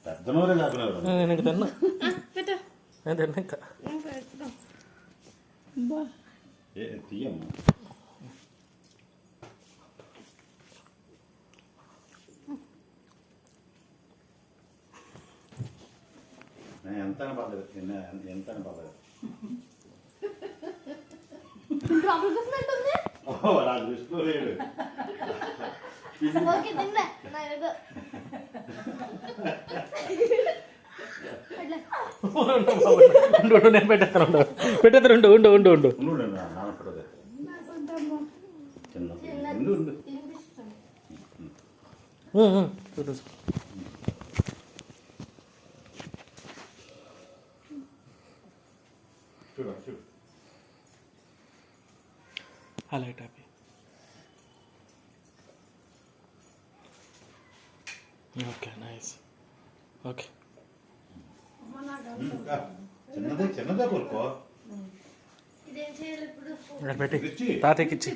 పెద్దనూరే కాపినారు నేను తిన్నా నేను తిన్నాక తీయమ్మా ఎంత పర్లేదు ఎంత పర్లేదు రాజు విష్ణులేడు నేను పెట్టేస్తాను పెట్టేస్తాను ఉండు ఉండు ఉండు అలా టాపి ఓకే నైస్ ఓకే చిన్నదే కోరుకో పెట్టి తాతకిచ్చి